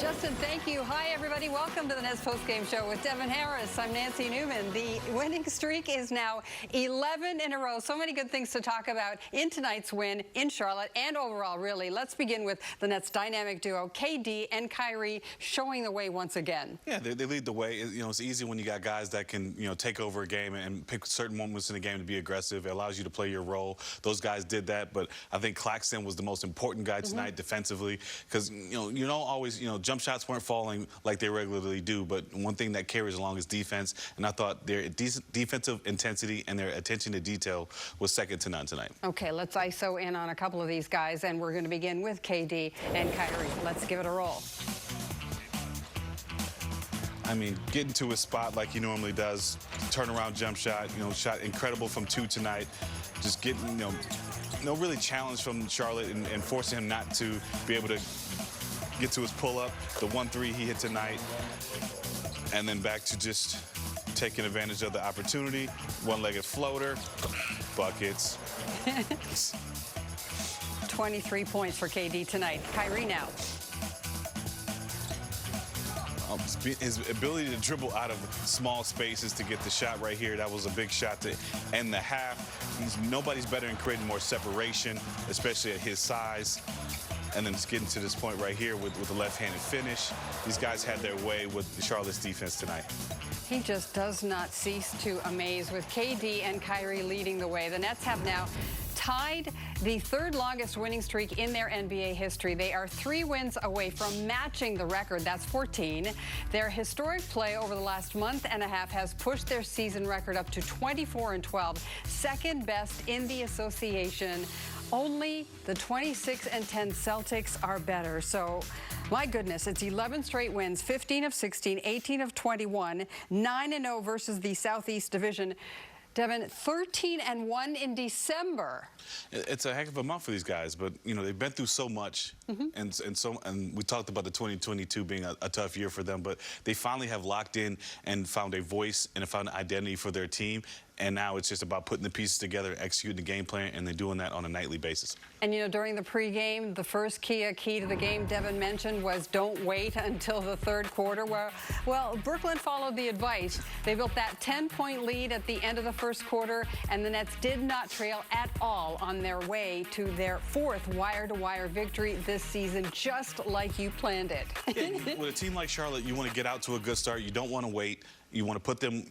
Justin, thank you. Hi, everybody. Welcome to the Nets Postgame Show with Devin Harris. I'm Nancy Newman. The winning streak is now 11 in a row. So many good things to talk about in tonight's win in Charlotte and overall, really. Let's begin with the Nets' dynamic duo, KD and Kyrie, showing the way once again. Yeah, they lead the way. You know, it's easy when you got guys that can, take over a game and pick certain moments in the game to be aggressive. It allows you to play your role. Those guys did that, but I think Claxton was the most important guy tonight defensively because, you don't always, jump shots weren't falling like they regularly do, but one thing that carries along is defense, and I thought their defensive intensity and their attention to detail was second to none tonight. Okay, let's ISO in on a couple of these guys, and we're going to begin with KD and Kyrie. Let's give it a roll. I mean, getting to his spot like he normally does, turnaround jump shot, shot incredible from 2 tonight. Just getting, no really challenge from Charlotte and forcing him not to be able to get to his pull-up, the 1-3 he hit tonight, and then back to just taking advantage of the opportunity. One-legged floater, buckets. 23 points for KD tonight. Kyrie now. His ability to dribble out of small spaces to get the shot right here, that was a big shot to end the half. Nobody's better in creating more separation, especially at his size. And then just getting to this point right here with the left-handed finish. These guys had their way with Charlotte's defense tonight. He just does not cease to amaze with KD and Kyrie leading the way. The Nets have now tied the third longest winning streak in their NBA history. They are 3 wins away from matching the record. That's 14. Their historic play over the last month and a half has pushed their season record up to 24-12, second best in the association. Only the 26-10 Celtics are better. So, my goodness, it's 11 straight wins, 15 of 16, 18 of 21, 9-0 versus the Southeast Division. Devin, 13-1 in December. It's a heck of a month for these guys, but they've been through so much, and we talked about the 2022 being a tough year for them, but they finally have locked in and found a voice and found an identity for their team. And now it's just about putting the pieces together, executing the game plan, and they're doing that on a nightly basis. And, during the pregame, the first key to the game Devin mentioned was don't wait until the third quarter. Well, Brooklyn followed the advice. They built that 10-point lead at the end of the first quarter, and the Nets did not trail at all on their way to their 4th wire-to-wire victory this season, just like you planned it. Yeah, with a team like Charlotte, you want to get out to a good start. You don't want to wait. You want to put them,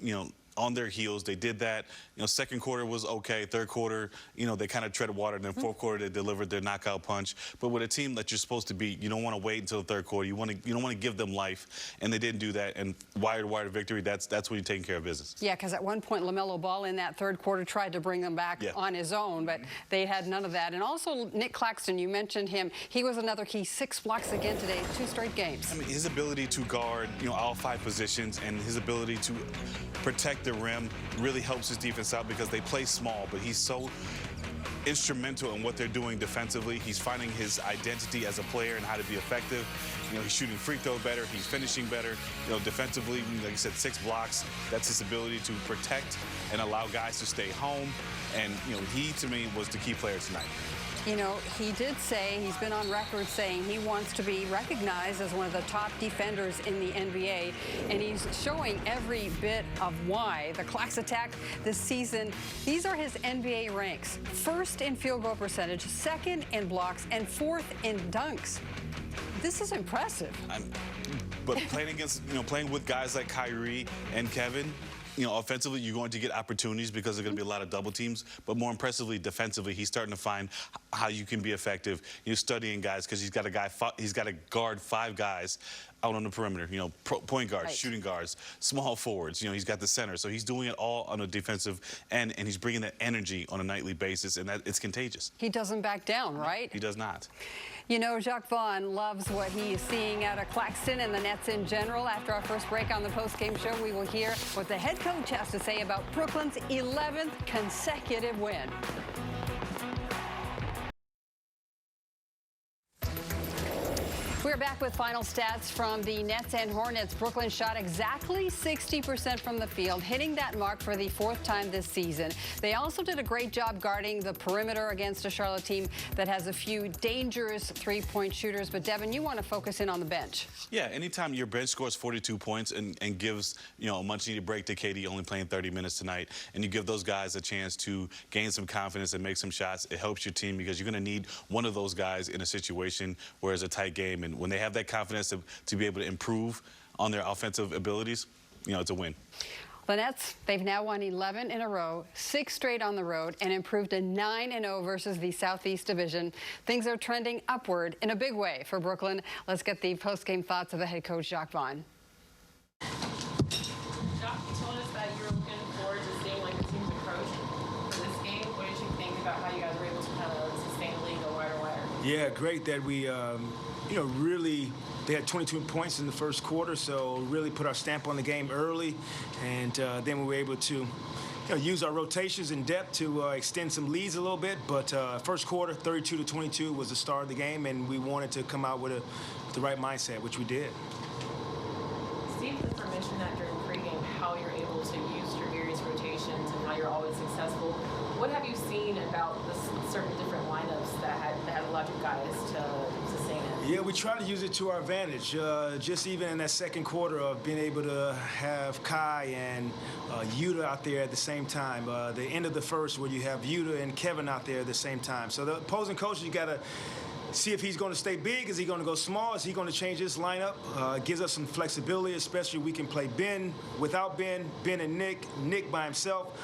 on their heels. They did that. Second quarter was okay. Third quarter, they kind of treaded water. And then fourth quarter, they delivered their knockout punch. But with a team that you're supposed to beat, you don't want to wait until the third quarter. You don't want to give them life. And they didn't do that. And wire-to-wire victory, that's when you're taking care of business. Yeah, because at one point, LaMelo Ball in that third quarter tried to bring them back on his own, but they had none of that. And also, Nick Claxton, you mentioned him. He was another key. 6 blocks again today, 2 straight games. I mean, his ability to guard, all 5 positions, and his ability to protect the rim really helps his defense out because they play small, but he's so instrumental in what they're doing defensively. He's finding his identity as a player and how to be effective. He's shooting free throw better. He's finishing better. Defensively, like you said, 6 blocks. That's his ability to protect and allow guys to stay home. And, he, to me, was the key player tonight. He did say, he's been on record saying he wants to be recognized as one of the top defenders in the NBA, and he's showing every bit of why. The Clax attack this season, these are his NBA ranks. 1st in field goal percentage, 2nd in blocks, and 4th in dunks. This is impressive. But playing against, playing with guys like Kyrie and Kevin, offensively, you're going to get opportunities because there's going to be a lot of double teams. But more impressively, defensively, he's starting to find how you can be effective. You're studying guys because he's got to guard 5 guys out on the perimeter. Point guards, shooting guards, small forwards. He's got the center, so he's doing it all on a defensive end, and he's bringing that energy on a nightly basis, and it's contagious. He doesn't back down, right? He does not. Jacques Vaughn loves what he is seeing out of Claxton and the Nets in general. After our first break on the postgame show, we will hear what the head coach has to say about Brooklyn's 11th consecutive win. We're back back with final stats from the Nets and Hornets. Brooklyn shot exactly 60% from the field, hitting that mark for the 4th time this season. They also did a great job guarding the perimeter against a Charlotte team that has a few dangerous three-point shooters. But, Devin, you want to focus in on the bench. Yeah, anytime your bench scores 42 points and gives, a much-needed break to KD, only playing 30 minutes tonight, and you give those guys a chance to gain some confidence and make some shots, it helps your team because you're going to need one of those guys in a situation where it's a tight game. And when they have that confidence to be able to improve on their offensive abilities, it's a win. The Nets, they've now won 11 in a row, 6 straight on the road, and improved to 9-0 versus the Southeast Division. Things are trending upward in a big way for Brooklyn. Let's get the post-game thoughts of the head coach, Jacques Vaughn. Jacques, you told us that you were looking forward to seeing the team's approach for this game. What did you think about how you guys were able to kind of sustain the lead, go wire to wire? Yeah, great that we, really, they had 22 points in the first quarter, so really put our stamp on the game early, and then we were able to use our rotations in depth to extend some leads a little bit. But first quarter, 32-22 was the start of the game, and we wanted to come out with the right mindset, which we did. Steve Clifford mentioned that during pregame, how you're able to use your various rotations and how you're always successful. What have you seen about the certain different lineups that had allowed you guys to sustain it? Yeah, we try to use it to our advantage. Just even in that second quarter of being able to have Kai and Yuta out there at the same time. The end of the first where you have Yuta and Kevin out there at the same time. So the opposing coaches, you got to see if he's going to stay big. Is he going to go small? Is he going to change his lineup? Gives us some flexibility, especially we can play Ben without Ben and Nick by himself,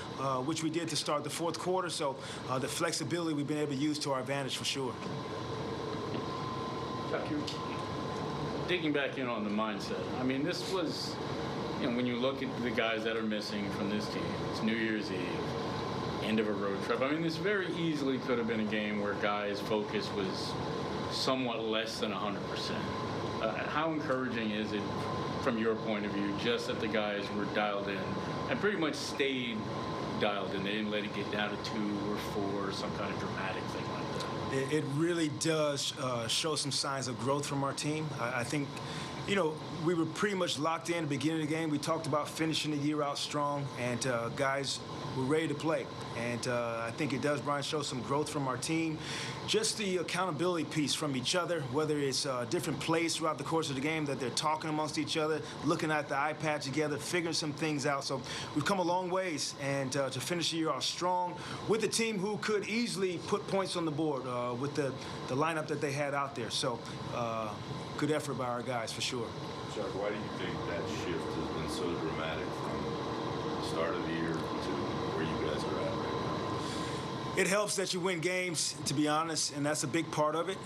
which we did to start the fourth quarter. So the flexibility we've been able to use to our advantage for sure. Chuck, you're digging back in on the mindset. I mean, this was, when you look at the guys that are missing from this team, it's New Year's Eve, end of a road trip. I mean, this very easily could have been a game where guys' focus was somewhat less than 100%. How encouraging is it from your point of view just that the guys were dialed in and pretty much stayed dialed in? They didn't let it get down to 2 or 4, some kind of dramatic thing like that. It really does show some signs of growth from our team. I think, we were pretty much locked in at the beginning of the game. We talked about finishing the year out strong, and guys were ready to play. And I think it does, Brian, show some growth from our team. Just the accountability piece from each other, whether it's different plays throughout the course of the game that they're talking amongst each other, looking at the iPad together, figuring some things out. So we've come a long ways, and to finish the year off strong with a team who could easily put points on the board with the lineup that they had out there. So good effort by our guys, for sure. Chuck, why do you think that shift has been so dramatic from the start of the year to where you guys are at right now? It helps that you win games, to be honest, and that's a big part of it.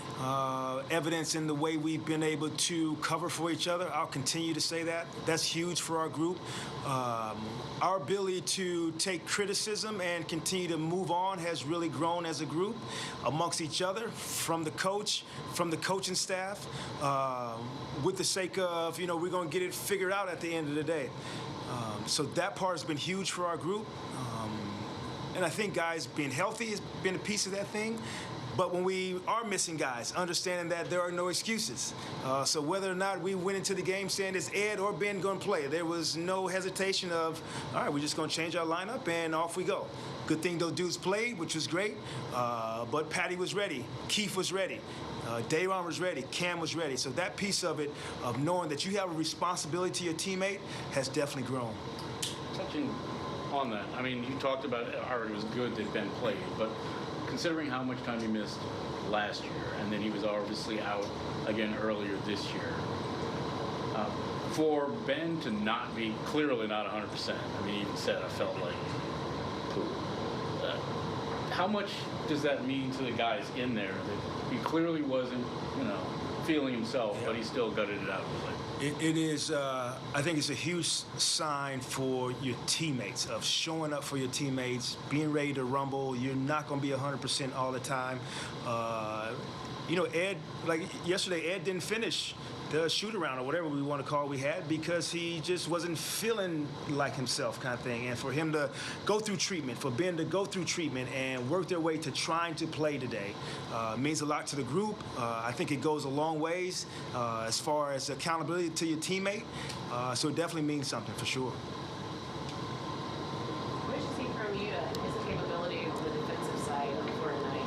Evidence in the way we've been able to cover for each other. I'll continue to say that. That's huge for our group. Our ability to take criticism and continue to move on has really grown as a group amongst each other, from the coach, from the coaching staff, with the sake of, we're going to get it figured out at the end of the day. So that part has been huge for our group. And I think guys being healthy has been a piece of that thing. But when we are missing guys, understanding that there are no excuses. So whether or not we went into the game saying is Ed or Ben going to play, there was no hesitation of, all right, we're just going to change our lineup and off we go. Good thing those dudes played, which was great. But Patty was ready. Keith was ready. Dayron was ready. Cam was ready. So that piece of it, of knowing that you have a responsibility to your teammate, has definitely grown. Touching on that, I mean, you talked about how it was good that Ben played, but considering how much time he missed last year, and then he was obviously out again earlier this year, for Ben to not be, clearly not 100%, I mean, he even said, I felt like poo. How much does that mean to the guys in there that he clearly wasn't, feeling himself, but he still gutted it out? It is, I think it's a huge sign for your teammates, of showing up for your teammates, being ready to rumble. You're not going to be 100% all the time. Ed, like yesterday, Ed didn't finish the shoot-around or whatever we want to call we had, because he just wasn't feeling like himself, kind of thing. And for him to go through treatment, for Ben to go through treatment and work their way to trying to play today means a lot to the group. I think it goes a long ways as far as accountability to your teammate. So it definitely means something for sure. What did you see from Yuta and his capability on the defensive side for tonight?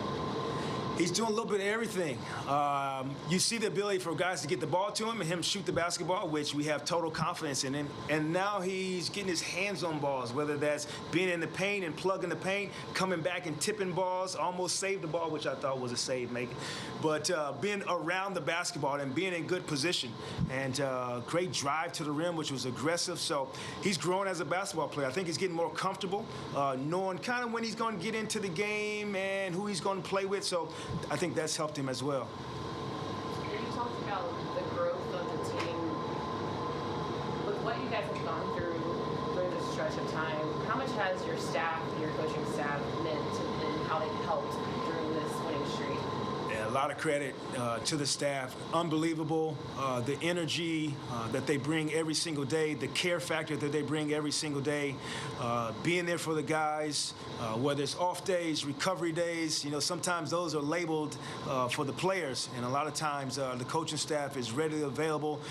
He's doing a little bit of everything. You see the ability for guys to get the ball to him and him shoot the basketball, which we have total confidence in him. And now he's getting his hands on balls, whether that's being in the paint and plugging the paint, coming back and tipping balls, almost saved the ball, which I thought was a save making. But being around the basketball and being in good position, and great drive to the rim, which was aggressive. So he's growing as a basketball player. I think he's getting more comfortable, knowing kind of when he's going to get into the game and who he's going to play with. So I think that's helped him as well. You talked about the growth of the team. With what you guys have gone through during this stretch of time, how much has your staff, your coaching staff, meant and how they've helped during this winning streak? Yeah, a lot of credit to the staff. Unbelievable. The energy that they bring every single day, the care factor that they bring every single day, being there for the guys, whether it's off days, recovery days. You know, sometimes those are labeled for the players, and a lot of times the coaching staff is readily available.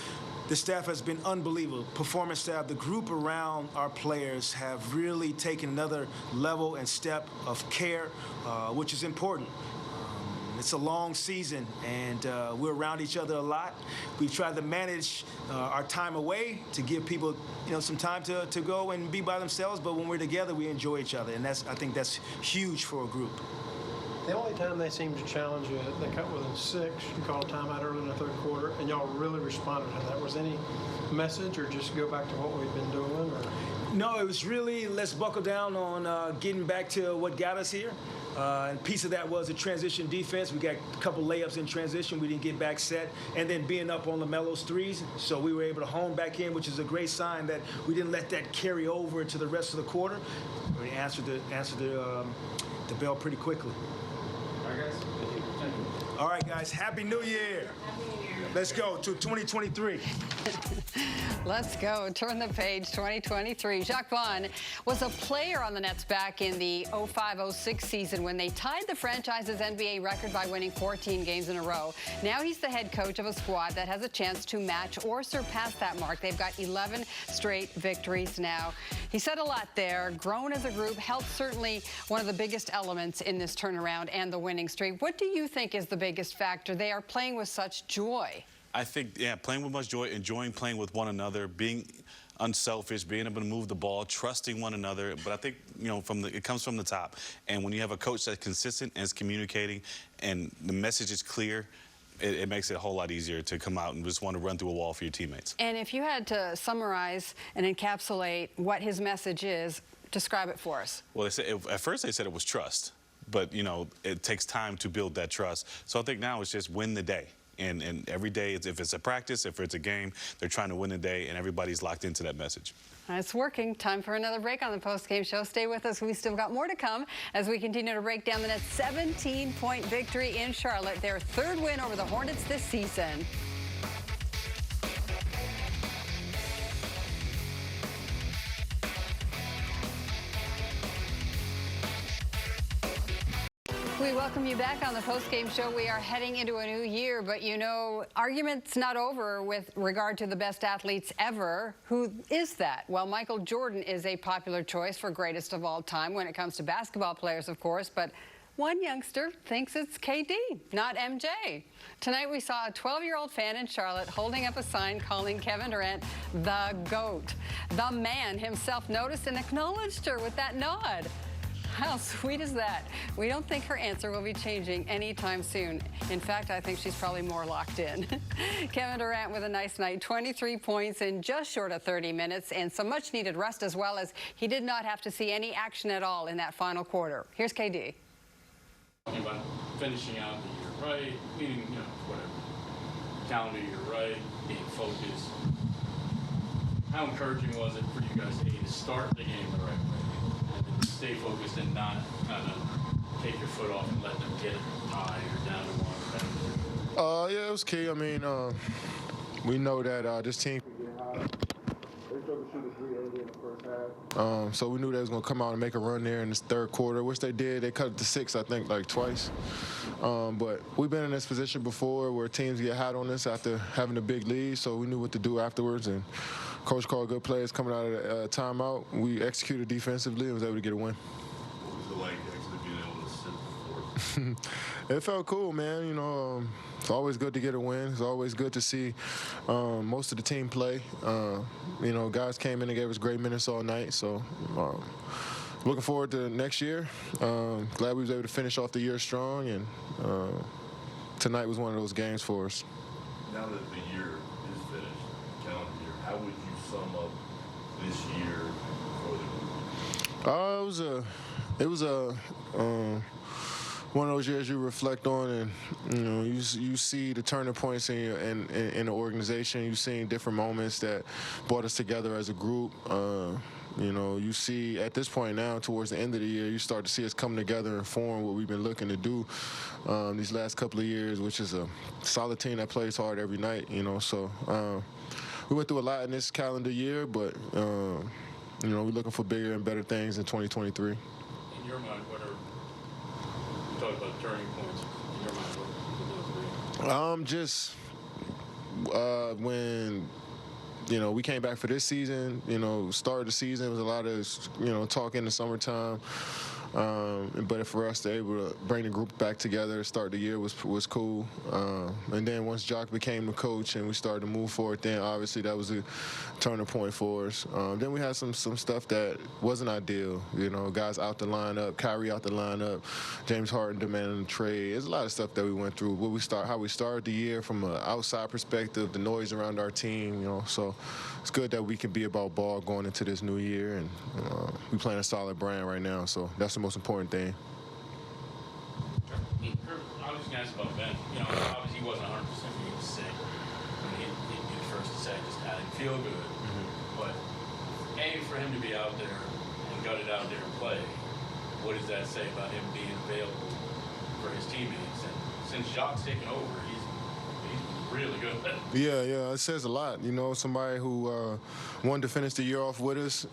The staff has been unbelievable. Performance staff, the group around our players have really taken another level and step of care, which is important. It's a long season, and we're around each other a lot. We've tried to manage our time away to give people, some time to go and be by themselves. But when we're together, we enjoy each other, and I think that's huge for a group. The only time they seemed to challenge you, they cut within 6. You called a timeout early in the third quarter, and y'all really responded to that. Was any message, or just go back to what we've been doing? Or? No, it was really let's buckle down on getting back to what got us here. And a piece of that was the transition defense. We got a couple layups in transition. We didn't get back set. And then being up on LaMelo's threes. So we were able to hone back in, which is a great sign that we didn't let that carry over into the rest of the quarter. We answered the bell pretty quickly. All right, guys. Thank you. All right, guys. Happy New Year. Happy New Year. Let's go to 2023. Let's go. Turn the page, 2023. Jacques Vaughn was a player on the Nets back in the 05-06 season when they tied the franchise's NBA record by winning 14 games in a row. Now he's the head coach of a squad that has a chance to match or surpass that mark. They've got 11 straight victories now. He said a lot there. Grown as a group, health certainly one of the biggest elements in this turnaround and the winning streak. What do you think is the biggest factor? They are playing with such joy. I think, playing with much joy, enjoying playing with one another, being unselfish, being able to move the ball, trusting one another. But I think, it comes from the top. And when you have a coach that's consistent and is communicating and the message is clear, it makes it a whole lot easier to come out and just want to run through a wall for your teammates. And if you had to summarize and encapsulate what his message is, describe it for us. Well, at first they said it was trust. But, it takes time to build that trust. So I think now it's just win the day. And every day, if it's a practice, if it's a game, they're trying to win the day, and everybody's locked into that message. It's working. Time for another break on the post-game show. Stay with us. We've still got more to come as we continue to break down the Nets' 17-point victory in Charlotte, their third win over the Hornets this season. We welcome you back on the post-game show. We are heading into a new year, but argument's not over with regard to the best athletes ever. Who is that? Well, Michael Jordan is a popular choice for greatest of all time when it comes to basketball players, of course, but one youngster thinks it's KD, not MJ. Tonight we saw a 12-year-old fan in Charlotte holding up a sign calling Kevin Durant the GOAT. The man himself noticed and acknowledged her with that nod. How sweet is that? We don't think her answer will be changing anytime soon. In fact, I think she's probably more locked in. Kevin Durant with a nice night, 23 points in just short of 30 minutes and some much-needed rest, as well as he did not have to see any action at all in that final quarter. Here's KD. About finishing out the year right, meaning, whatever, calendar year right, being focused. How encouraging was it for you guys to start the game the right way? Stay focused and not kind of take your foot off and let them get tied or down to one. Yeah, it was key. I mean, we know that this team can get hot. They struggled to shoot a 3 early in the first half. So we knew they was going to come out and make a run there in this third quarter, which they did. They cut it to 6, I think, like twice. But we've been in this position before where teams get hot on us after having a big lead, so we knew what to do afterwards. And Coach called good plays coming out of the timeout. We executed defensively and was able to get a win. What was it like actually being able to sit the fourth? It felt cool, man. You know, it's always good to get a win. It's always good to see most of the team play. You know, guys came in and gave us great minutes all night. So looking forward to next year. Glad we was able to finish off the year strong, and tonight was one of those games for us. Now that the year is finished, calendar year, how would you sum up this year for the group? It was a one of those years you reflect on, and you know you see the turning points in the organization. You've seen different moments that brought us together as a group. You know, you see at this point now, towards the end of the year, you start to see us come together and form what we've been looking to do these last couple of years, which is a solid team that plays hard every night. You know, so we went through a lot in this calendar year, but you know, we're looking for bigger and better things in 2023. In your mind, what are you talk about turning points? In your mind, what would those be? Just when, you know, we came back for this season, you know, started the season, was a lot of, you know, talk in the summertime. But for us to be able to bring the group back together, start the year was cool. And then once Jock became the coach and we started to move forward, then obviously that was a turning point for us. Then we had some stuff that wasn't ideal. You know, guys out the lineup, Kyrie out the lineup, James Harden demanding a trade. There's a lot of stuff that we went through. How we started the year from an outside perspective, the noise around our team. You know, so it's good that we can be about ball going into this new year, and we playing a solid brand right now. So that's the most important thing. I was just going to ask about Ben. You know, obviously he wasn't 100% when he was sick. I mean, he'd be the first to say just I didn't feel good. But A, for him to be out there and gut it out there and play, what does that say about him being available for his teammates? And since Jock's taken over, he's really good. Yeah, it says a lot. You know, somebody who wanted to finish the year off with us,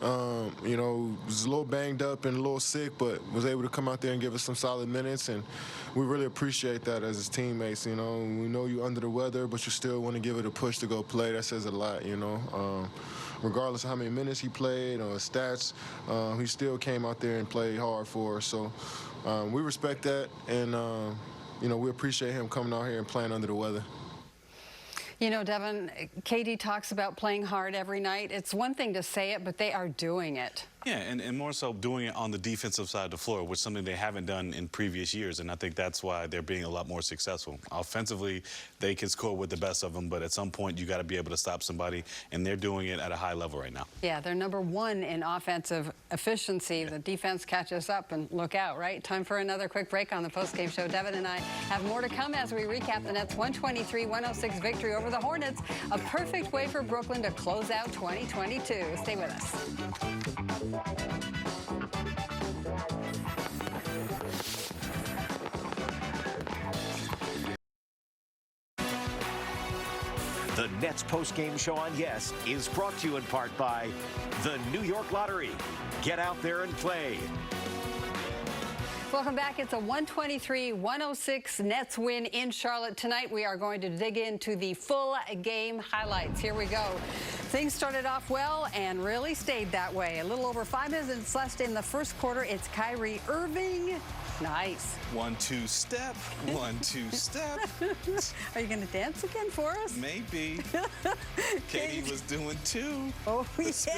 you know, was a little banged up and a little sick, but was able to come out there and give us some solid minutes, and we really appreciate that as his teammates. You know, we know you're under the weather, but you still want to give it a push to go play. That says a lot, you know. Regardless of how many minutes he played or his stats, he still came out there and played hard for us. So we respect that, and, you know, we appreciate him coming out here and playing under the weather. You know, Devin, KD talks about playing hard every night. It's one thing to say it, but they are doing it. Yeah, and more so doing it on the defensive side of the floor, which is something they haven't done in previous years, and I think that's why they're being a lot more successful. Offensively, they can score with the best of them, but at some point you got to be able to stop somebody, and they're doing it at a high level right now. Yeah, they're #1 in offensive efficiency. The defense catches up, and look out, right? Time for another quick break on the postgame show. Devin and I have more to come as we recap the Nets' 123-106 victory over the Hornets, a perfect way for Brooklyn to close out 2022. Stay with us. The Nets post-game show on Yes is brought to you in part by the New York Lottery. Get out there and play. Welcome back. It's a 123-106 Nets win in Charlotte. Tonight we are going to dig into the full game highlights. Here we go. Things started off well and really stayed that way. A little over 5 minutes left in the first quarter. It's Kyrie Irving. Nice. 1-2 step, 1-2 step. Are you going to dance again for us? Maybe. Katie was doing 2. Oh, yes.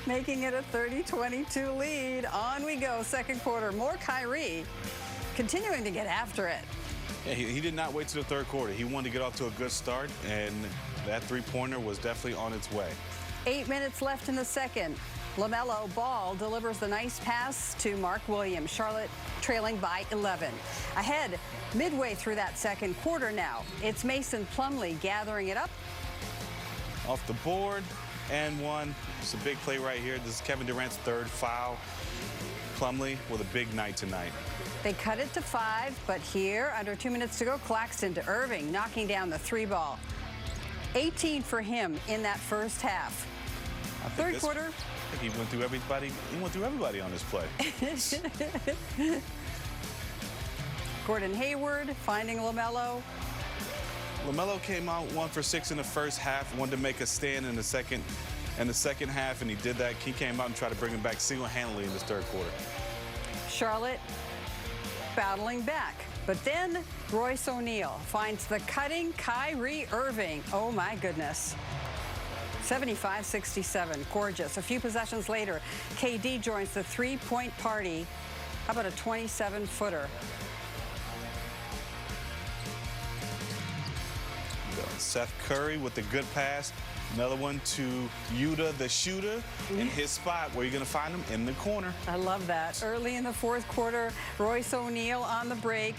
Making it a 30-22 lead. On we go. Second quarter. More Kyrie continuing to get after it. Yeah, he did not wait till the third quarter. He wanted to get off to a good start, and that three-pointer was definitely on its way. 8 minutes left in the second. LaMelo Ball delivers the nice pass to Mark Williams. Charlotte trailing by 11. Ahead midway through that second quarter now. It's Mason Plumlee gathering it up. Off the board and one. It's a big play right here. This is Kevin Durant's 3rd foul. Plumlee with a big night tonight. They cut it to 5, but here, under 2 minutes to go, Claxton to Irving, knocking down the 3 ball. 18 for him in that first half. Third quarter. I think he went through everybody. He went through everybody on this play. Gordon Hayward finding LaMelo. LaMelo came out 1 for 6 in the first half, wanted to make a stand in the second half, and he did that. He came out and tried to bring him back single-handedly in this third quarter. Charlotte Battling back. But then Royce O'Neal finds the cutting Kyrie Irving. Oh, my goodness. 75-67. Gorgeous. A few possessions later, KD joins the three-point party. How about a 27-footer? Seth Curry with the good pass. Another one to Yuta, the shooter, in his spot. Where you're going to find him? In the corner. I love that. Early in the fourth quarter, Royce O'Neal on the break.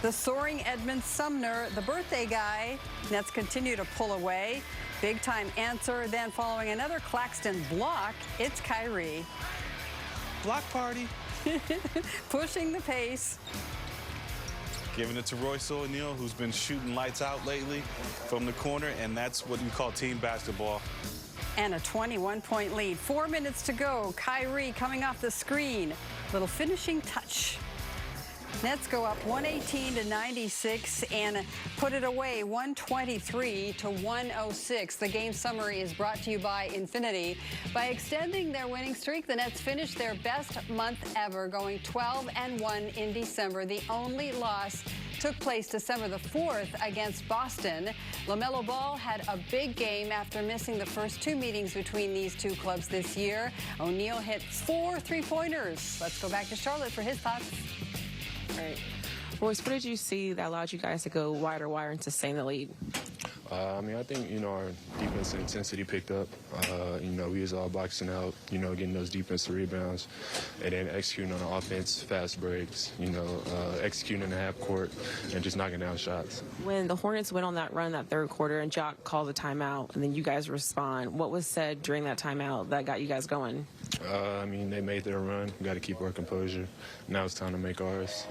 The soaring Edmund Sumner, the birthday guy. Nets continue to pull away. Big-time answer. Then following another Claxton block, it's Kyrie. Block party. Pushing the pace. Giving it to Royce O'Neal, who's been shooting lights out lately from the corner, and that's what you call team basketball. And a 21-point lead. 4 minutes to go. Kyrie coming off the screen. Little finishing touch. Nets go up 118-96 and put it away 123-106. The game summary is brought to you by Infinity. By extending their winning streak, the Nets finished their best month ever, going 12-1 in December. The only loss took place December the 4th against Boston. LaMelo Ball had a big game after missing the first two meetings between these two clubs this year. O'Neal hit 4 three-pointers. Let's go back to Charlotte for his thoughts. Right. Royce, what did you see that allowed you guys to go wider and sustain the lead? I mean, I think, our defense intensity picked up. We was all boxing out, getting those defensive rebounds, and then executing on the offense, fast breaks, executing in the half court, and just knocking down shots. When the Hornets went on that run that third quarter and Jock called a timeout, and then you guys respond, what was said during that timeout that got you guys going? They made their run. We got to keep our composure. Now it's time to make ours.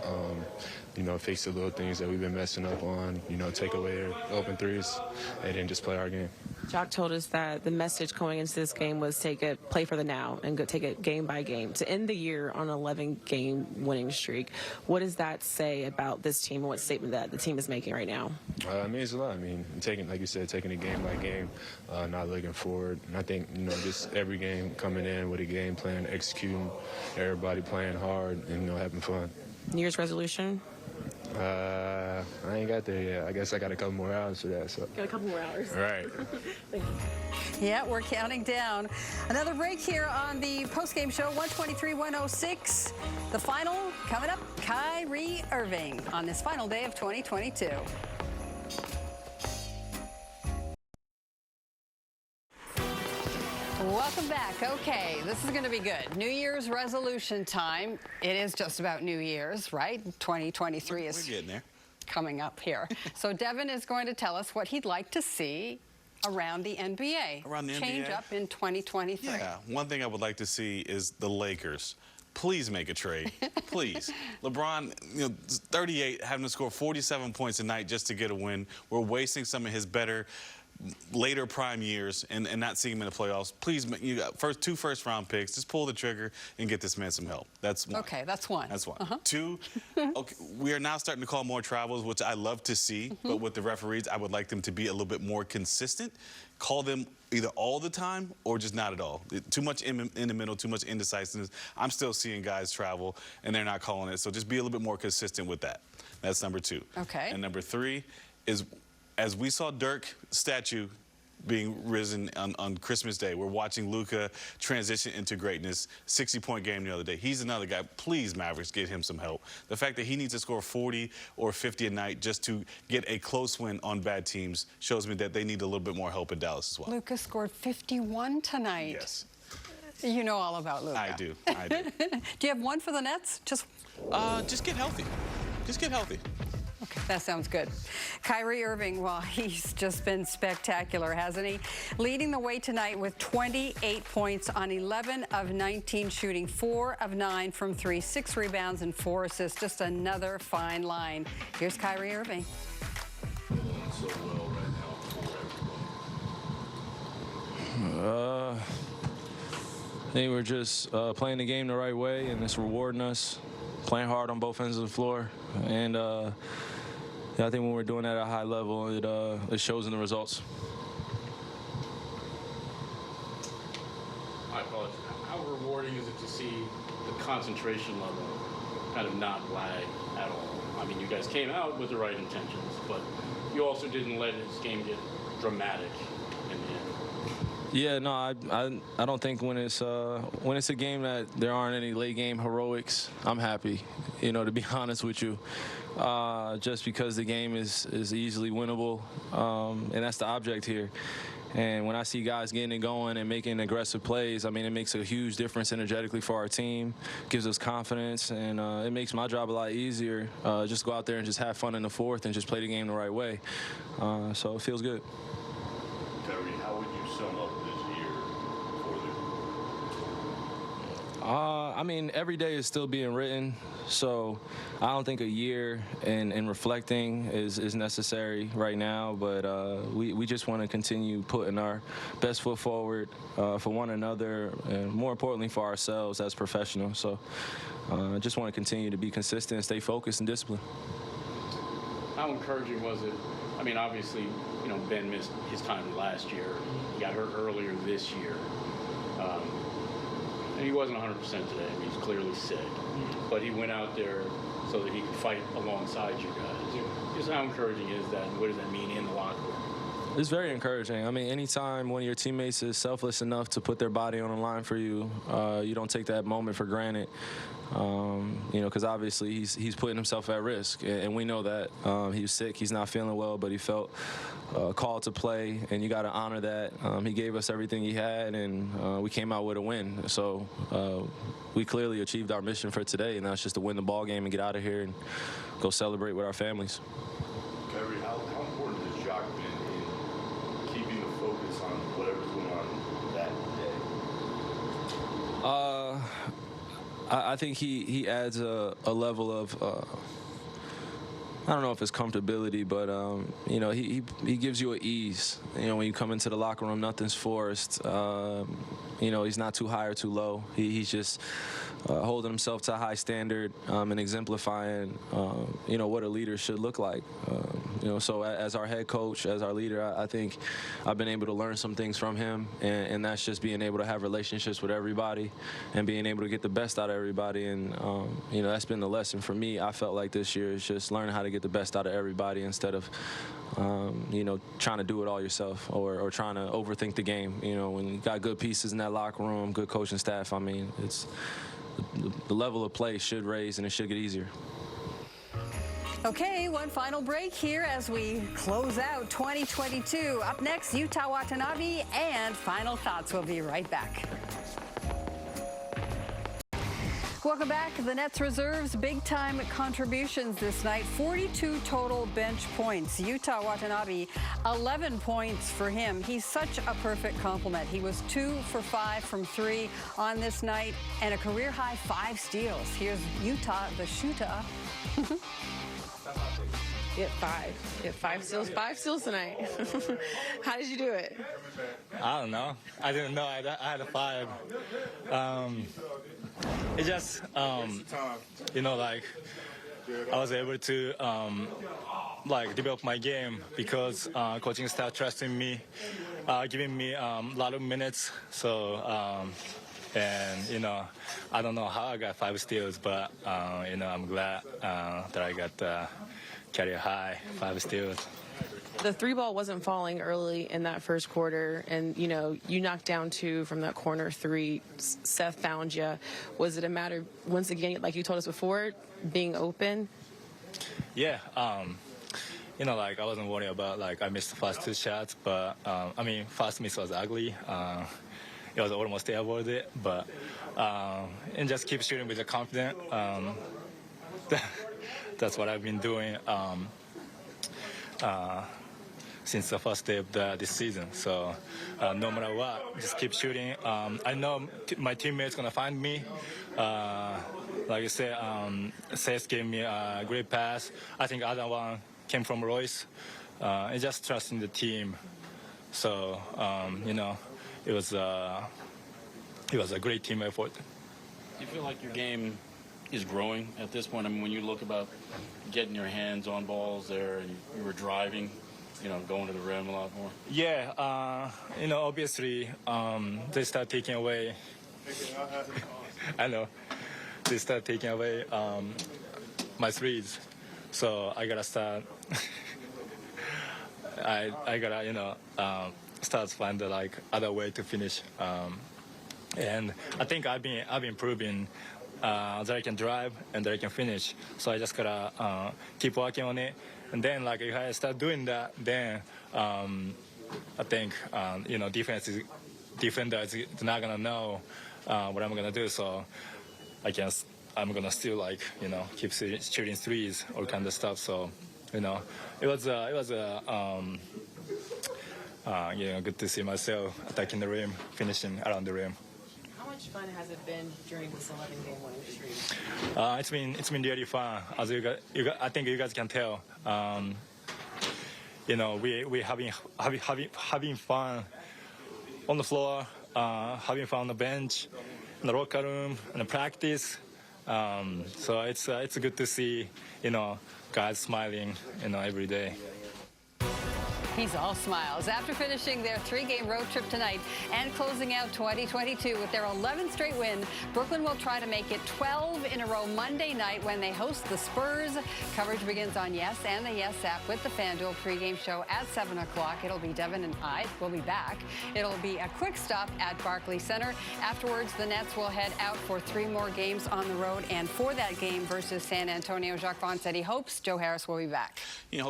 Fix the little things that we've been messing up on, take away their open threes, and then just play our game. Jock told us that the message going into this game was play for the now and go take it game by game. To end the year on an 11-game winning streak, what does that say about this team and what statement that the team is making right now? It means a lot. Like you said, taking it game by game, not looking forward. And I think, just every game coming in with a game plan, executing, everybody playing hard, and, having fun. New Year's resolution? I ain't got there yet. I guess I got a couple more hours for that. So. Got a couple more hours. All right. Thank you. Yeah, we're counting down. Another break here on the postgame show, 123-106. The final coming up, Kyrie Irving on this final day of 2022. Welcome back. Okay, this is going to be good. New Year's resolution time. It is just about New Year's, right? 2023 is we're getting there. Coming up here. So Devin is going to tell us what he'd like to see around the NBA. Around the Change NBA? up in 2023. Yeah, one thing I would like to see is the Lakers. Please make a trade. Please. LeBron, 38, having to score 47 points a night just to get a win. We're wasting some of his better later prime years and not seeing him in the playoffs. Please, you got two first-round picks. Just pull the trigger and get this man some help. That's one. Okay, that's one. That's one. Two, okay, we are now starting to call more travels, which I love to see. But with the referees, I would like them to be a little bit more consistent. Call them either all the time or just not at all. Too much in the middle, too much indecisiveness. I'm still seeing guys travel, and they're not calling it. So just be a little bit more consistent with that. That's number two. Okay. And number three is, as we saw Dirk statue being risen on Christmas Day, we're watching Luka transition into greatness. 60-point game the other day. He's another guy. Please, Mavericks, get him some help. The fact that he needs to score 40 or 50 a night just to get a close win on bad teams shows me that they need a little bit more help in Dallas as well. Luka scored 51 tonight. Yes. You know all about Luka. I do. I do. Do you have one for the Nets? Just get healthy. Just get healthy. Okay, that sounds good. Kyrie Irving, well, he's just been spectacular, hasn't he? Leading the way tonight with 28 points on 11 of 19 shooting, 4 of 9 from 3, 6 rebounds and 4 assists. Just another fine line. Here's Kyrie Irving. So well right now for everybody. I think we're just playing the game the right way, and it's rewarding us, playing hard on both ends of the floor. And yeah, I think when we're doing that at a high level, it shows in the results. I apologize. How rewarding is it to see the concentration level kind of not lag at all? I mean, you guys came out with the right intentions, but you also didn't let this game get dramatic in the end. Yeah, no, I don't think when it's a game that there aren't any late game heroics, I'm happy. You know, to be honest with you, just because the game is easily winnable, and that's the object here. And when I see guys getting it going and making aggressive plays, I mean, it makes a huge difference energetically for our team, gives us confidence, and it makes my job a lot easier. Just go out there and just have fun in the fourth and just play the game the right way. So it feels good. Kyrie, how would you sum up this year for the group? I mean, every day is still being written, so I don't think a year in reflecting is necessary right now, but we just want to continue putting our best foot forward for one another, and more importantly for ourselves as professionals. So I just want to continue to be consistent, stay focused and disciplined. How encouraging was it? I mean, obviously, you know, Ben missed his time last year. He got hurt earlier this year. And he wasn't 100% today. I mean, he's clearly sick. But he went out there so that he could fight alongside you guys. Just how encouraging is that, and what does that mean in the locker room? It's very encouraging. I mean, anytime one of your teammates is selfless enough to put their body on the line for you, you don't take that moment for granted. You know, because obviously he's putting himself at risk, and we know that. He was sick, he's not feeling well, but he felt called to play, and you got to honor that. He gave us everything he had, and we came out with a win. So we clearly achieved our mission for today, and that's just to win the ball game and get out of here and go celebrate with our families. Kyrie, how important has Jacques been in keeping the focus on whatever's going on that day? I think he adds a level of I don't know if it's comfortability, but you know, he gives you an ease. You know, when you come into the locker room, nothing's forced. You know, he's not too high or too low. He's just holding himself to a high standard and exemplifying, you know, what a leader should look like. You know, so as our head coach, as our leader, I think I've been able to learn some things from him, and that's just being able to have relationships with everybody and being able to get the best out of everybody. And, you know, that's been the lesson for me. I felt like this year is just learning how to get the best out of everybody instead of, you know, trying to do it all yourself or trying to overthink the game. You know, when you got good pieces in that locker room, good coaching staff, I mean, it's the level of play should raise and it should get easier. Okay, one final break here as we close out 2022. Up next, Yuta Watanabe and final thoughts. We'll be right back. Welcome back. The Nets reserves big-time contributions this night. 42 total bench points. Yuta Watanabe, 11 points for him. He's such a perfect complement. He was 2 for 5 from 3 on this night and a career-high 5 steals. Here's Yuta, the shooter. You had 5 steals. 5 steals tonight. How did you do it? I don't know. I didn't know I had a 5. It just, you know, like, I was able to, like, develop my game because coaching staff trusting me, giving me a lot of minutes. So, and, you know, I don't know how I got 5 steals, but, you know, I'm glad that I got career high 5 steals. The 3 ball wasn't falling early in that first quarter, and you know you knocked down 2 from that corner 3. Seth found you. Was it a matter, once again, like you told us before, being open? Yeah, you know, like I wasn't worried about like I missed the first 2 shots, but I mean, first miss was ugly. It was almost avoided, but and just keep shooting with the confidence. That's what I've been doing. Since the first day of this season. So no matter what, just keep shooting. I know my teammates gonna find me. Like you said, Seth gave me a great pass. I think the other one came from Royce. And just trusting the team. So, you know, it was it was a great team effort. Do you feel like your game is growing at this point? I mean, when you look about getting your hands on balls there and you were driving, going to the rim a lot more? Yeah, obviously, they start taking away. I know. They start taking away my threes. So I gotta start. I gotta, start find the other way to finish. And I think I've been proving that I can drive and that I can finish. So I just gotta keep working on it. And then if I start doing that, then I think defender is not gonna know what I'm gonna do. So I'm gonna still keep shooting threes or kind of stuff. So it was good to see myself attacking the rim, finishing around the rim. How much fun has it been during this 11-game winning streak? It's been really fun. As I think you guys can tell. We having fun on the floor, having fun on the bench, in the locker room, in the practice. So it's good to see guys smiling every day. He's all smiles. After finishing their 3-game road trip tonight and closing out 2022 with their 11th straight win, Brooklyn will try to make it 12 in a row Monday night when they host the Spurs. Coverage begins on Yes and the Yes app with the FanDuel pregame show at 7 o'clock. It'll be Devin and I will be back. It'll be a quick stop at Barclays Center. Afterwards, the Nets will head out for 3 more games on the road. And for that game versus San Antonio, Jacques Vaughn said he hopes Joe Harris will be back. You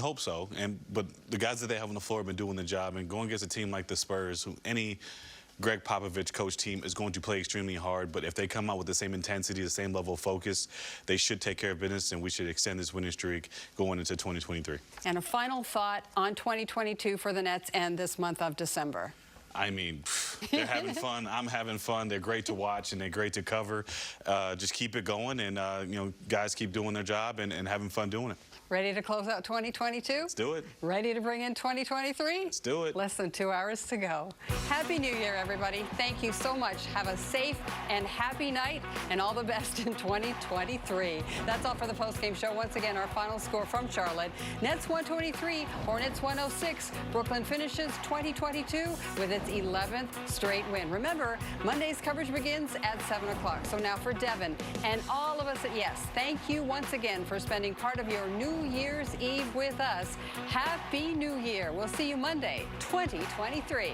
hope so. But the guys that they have on the floor have been doing the job, and going against a team like the Spurs, who any Greg Popovich coach team is going to play extremely hard, but if they come out with the same intensity, the same level of focus, they should take care of business, and we should extend this winning streak going into 2023. And a final thought on 2022 for the Nets and this month of December. I mean, they're having fun. I'm having fun. They're great to watch, and they're great to cover. Just keep it going, and, guys keep doing their job and having fun doing it. Ready to close out 2022? Let's do it. Ready to bring in 2023? Let's do it. Less than 2 hours to go. Happy New Year, everybody. Thank you so much. Have a safe and happy night, and all the best in 2023. That's all for the postgame show. Once again, our final score from Charlotte. Nets 123, Hornets 106. Brooklyn finishes 2022 with its 11th straight win. Remember, Monday's coverage begins at 7 o'clock. So now for Devin and all of us at Yes, thank you once again for spending part of your New Year's Eve with us. Happy New Year. We'll see you Monday, 2023.